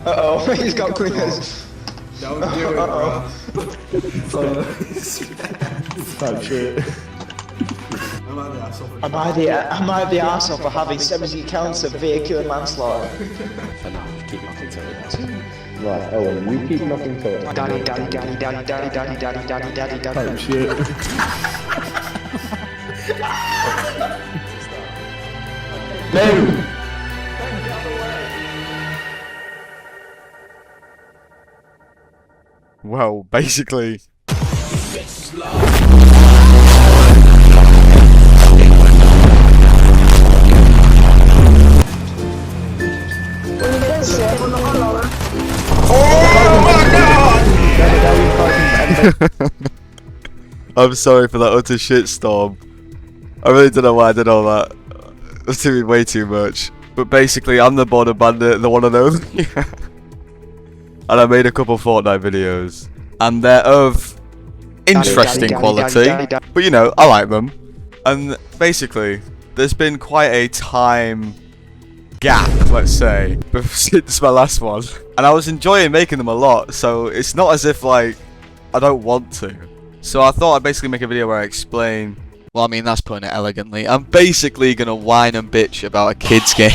Uh-oh, he's got clickers. Don't do it, bro. Type shit. Am I the arsehole for having 70 counts of vehicular manslaughter? For now, keep knocking to it. Right, Owen, you keep knocking to it. Daddy. Type shit. No! Well, basically... I'm sorry for that utter shitstorm. I really don't know why I did all that. That's doing way too much. But basically, I'm the border bandit, the one and only. And I made a couple Fortnite videos. And they're of interesting quality. But you know, I like them. And basically, there's been quite a time gap, let's say, since my last one. And I was enjoying making them a lot, so it's not as if, like, I don't want to. So I thought I'd basically make a video where I explain... Well, I mean, that's putting it elegantly. I'm basically gonna whine and bitch about a kid's game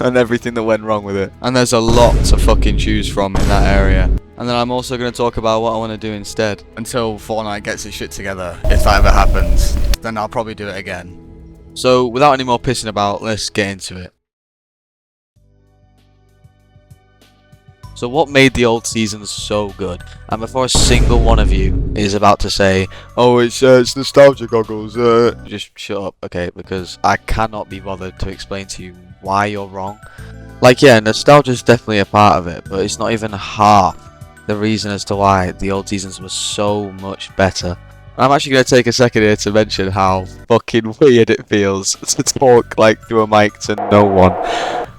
and everything that went wrong with it. And there's a lot to fucking choose from in that area. And then I'm also gonna talk about what I want to do instead. Until Fortnite gets its shit together. If that ever happens, then I'll probably do it again. So, without any more pissing about, let's get into it. So what made the old seasons so good? And before a single one of you is about to say, oh, it's nostalgia goggles, just shut up, okay? Because I cannot be bothered to explain to you why you're wrong. Like, yeah, nostalgia is definitely a part of it, but it's not even half the reason as to why the old seasons were so much better. I'm actually going to take a second here to mention how fucking weird it feels to talk like through a mic to no one.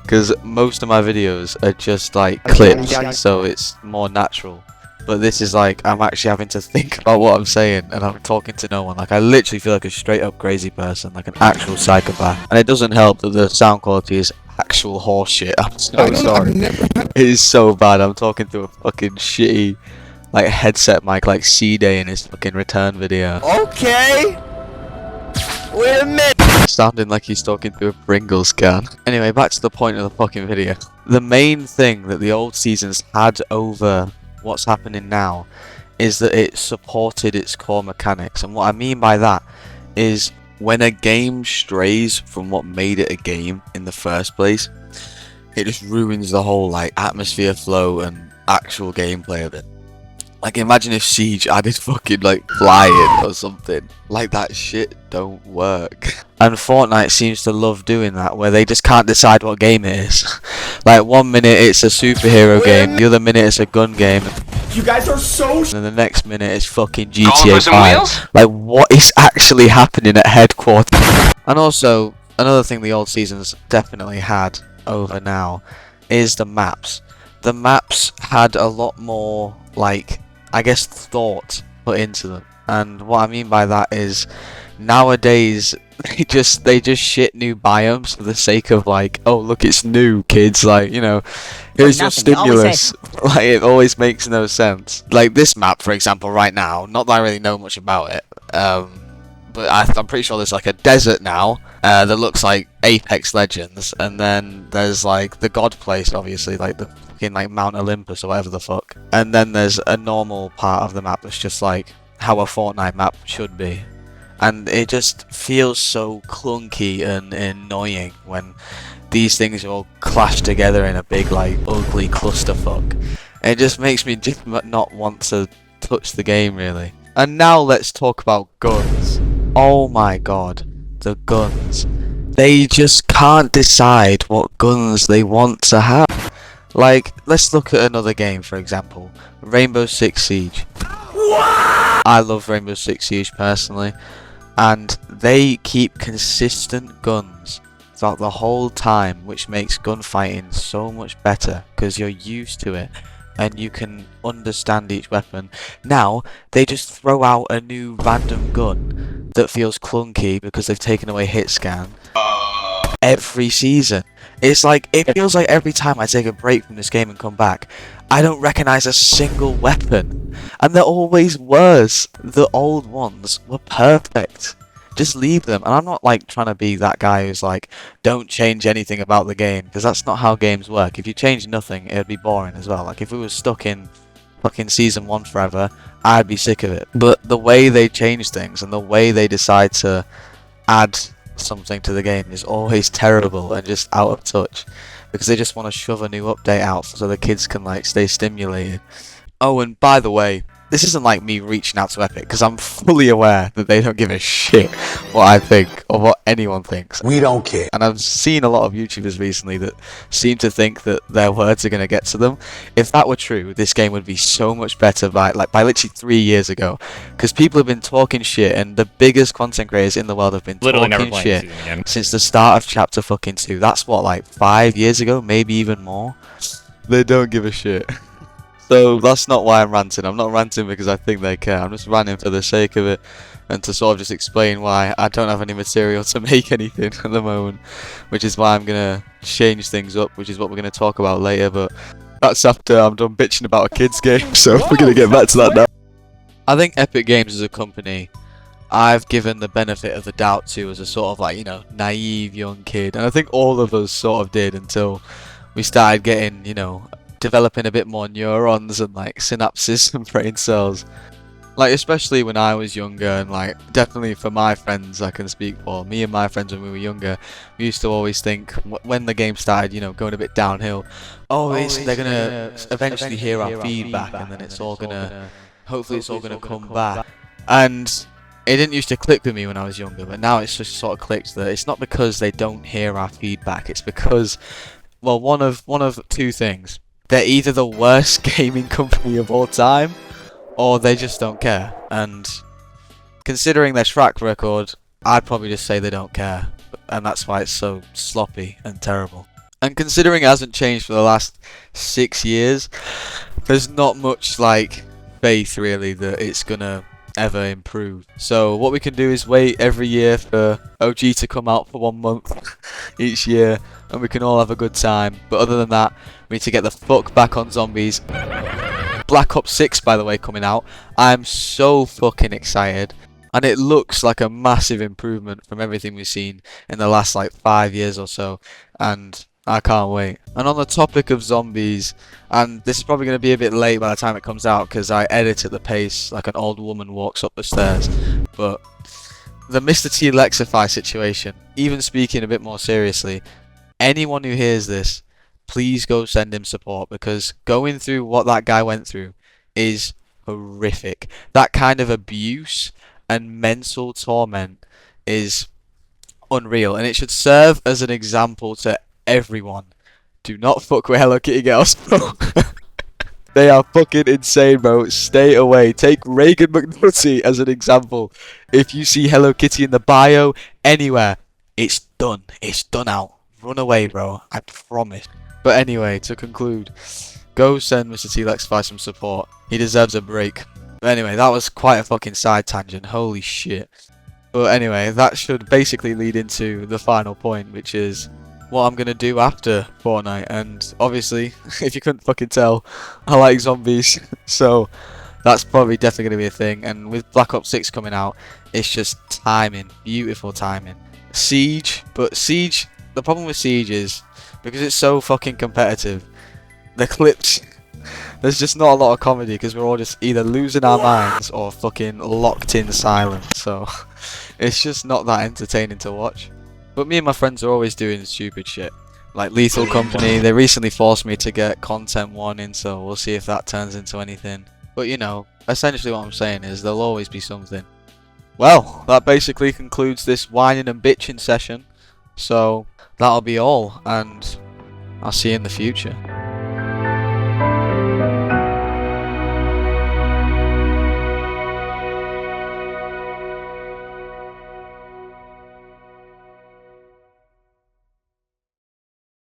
Because most of my videos are just like clips, so it's more natural. But this is like, I'm actually having to think about what I'm saying, and I'm talking to no one. Like, I literally feel like a straight up crazy person, like an actual psychopath. And it doesn't help that the sound quality is actual horseshit. I'm so sorry. It is so bad. I'm talking through a fucking shitty, like, headset mic, like C-Day in his fucking return video. Okay! Wait a minute! Sounding like he's talking through a Pringles can. Anyway, back to the point of the fucking video. The main thing that the old seasons had over what's happening now is that it supported its core mechanics. And what I mean by that is when a game strays from what made it a game in the first place, it just ruins the whole like atmosphere, flow, and actual gameplay of it. Like, imagine if Siege added fucking, like, flying or something. Like, that shit don't work. And Fortnite seems to love doing that, where they just can't decide what game it is. Like, 1 minute it's a superhero game, the other minute it's a gun game. You guys are so and then the next minute it's fucking GTA 5. Like, what is actually happening at headquarters? And also, another thing the old seasons definitely had over now is the maps. The maps had a lot more, like, I guess, thought put into them. And what I mean by that is nowadays they just shit new biomes for the sake of, like, oh look, it's new, kids, like, you know, here's your stimulus. Like, it always makes no sense. Like this map, for example, right now, not that I really know much about it, but I'm pretty sure there's like a desert now that looks like Apex Legends, and then there's like the God place, obviously, like the fucking like Mount Olympus or whatever the fuck, and then there's a normal part of the map that's just like how a Fortnite map should be. And it just feels so clunky and annoying when these things all clash together in a big, like, ugly clusterfuck. It just makes me just not want to touch the game, really. And now let's talk about guns. Oh my god, the guns. They just can't decide what guns they want to have. Like, let's look at another game, for example. Rainbow Six Siege. What? I love Rainbow Six Siege personally. And they keep consistent guns throughout the whole time, which makes gunfighting so much better because you're used to it and you can understand each weapon. Now they just throw out a new random gun that feels clunky because they've taken away hit scan. every season. It's like, it feels like every time I take a break from this game and come back, I don't recognize a single weapon. And they're always worse. The old ones were perfect. Just leave them. And I'm not like trying to be that guy who's like, don't change anything about the game, because that's not how games work. If you change nothing, it'd be boring as well. Like if we were stuck in fucking season 1 forever, I'd be sick of it. But the way they change things and the way they decide to add something to the game is always terrible and just out of touch, because they just want to shove a new update out so the kids can like stay stimulated. Oh, and by the way, this isn't like me reaching out to Epic, because I'm fully aware that they don't give a shit what I think or what anyone thinks. We don't care. And I've seen a lot of YouTubers recently that seem to think that their words are going to get to them. If that were true, this game would be so much better by literally 3 years ago. Because people have been talking shit, and the biggest content creators in the world have been talking shit since the start of chapter fucking 2. That's what, like 5 years ago? Maybe even more? They don't give a shit. So that's not why I'm ranting. I'm not ranting because I think they care. I'm just ranting for the sake of it, and to sort of just explain why I don't have any material to make anything at the moment, which is why I'm gonna change things up, which is what we're gonna talk about later. But that's after I'm done bitching about a kids game, so we're gonna get back to that now. I think Epic Games as a company, I've given the benefit of the doubt to as a sort of like, you know, naive young kid, and I think all of us sort of did until we started getting, you know, developing a bit more neurons and like synapses and brain cells. Like especially when I was younger, and like definitely for my friends, I can speak for me and my friends when we were younger, we used to always think when the game started, you know, going a bit downhill, they're gonna eventually hear our feedback, and then it's all gonna, hopefully it's all gonna come back. And it didn't used to click with me when I was younger, but now it's just sort of clicked that it's not because they don't hear our feedback, it's because, well, one of two things. They're either the worst gaming company of all time, or they just don't care. And considering their track record, I'd probably just say they don't care. And that's why it's so sloppy and terrible. And considering it hasn't changed for the last 6 years, there's not much like faith really that it's gonna ever improve. So what we can do is wait every year for OG to come out for 1 month each year, and we can all have a good time. But other than that, we need to get the fuck back on zombies. Black Ops 6, by the way, coming out. I'm so fucking excited, and it looks like a massive improvement from everything we've seen in the last like 5 years or so, and I can't wait. And on the topic of zombies, and this is probably going to be a bit late by the time it comes out because I edit at the pace like an old woman walks up the stairs, but the Mr. T Lexify situation, even speaking a bit more seriously, anyone who hears this, please go send him support, because going through what that guy went through is horrific. That kind of abuse and mental torment is unreal, and it should serve as an example to everyone. Do not fuck with Hello Kitty girls, bro. They are fucking insane, bro. Stay away. Take Reagan McNulty as an example. If you see Hello Kitty in the bio anywhere, it's done. It's done out. Run away, bro. I promise. But anyway, to conclude, go send Mr. T-Lexify some support. He deserves a break. But anyway, that was quite a fucking side tangent. Holy shit. But anyway, that should basically lead into the final point, which is what I'm gonna do after Fortnite. And obviously, if you couldn't fucking tell, I like zombies. So that's probably definitely gonna be a thing. And with Black Ops 6 coming out, it's just timing. Beautiful timing. Siege. But Siege, the problem with Siege is, because it's so fucking competitive, the clips, there's just not a lot of comedy, because we're all just either losing our minds or fucking locked in silence. So it's just not that entertaining to watch. But me and my friends are always doing stupid shit, like Lethal Company. They recently forced me to get Content 1 in, so we'll see if that turns into anything. But you know, essentially what I'm saying is there'll always be something. Well, that basically concludes this whining and bitching session. So that'll be all, and I'll see you in the future.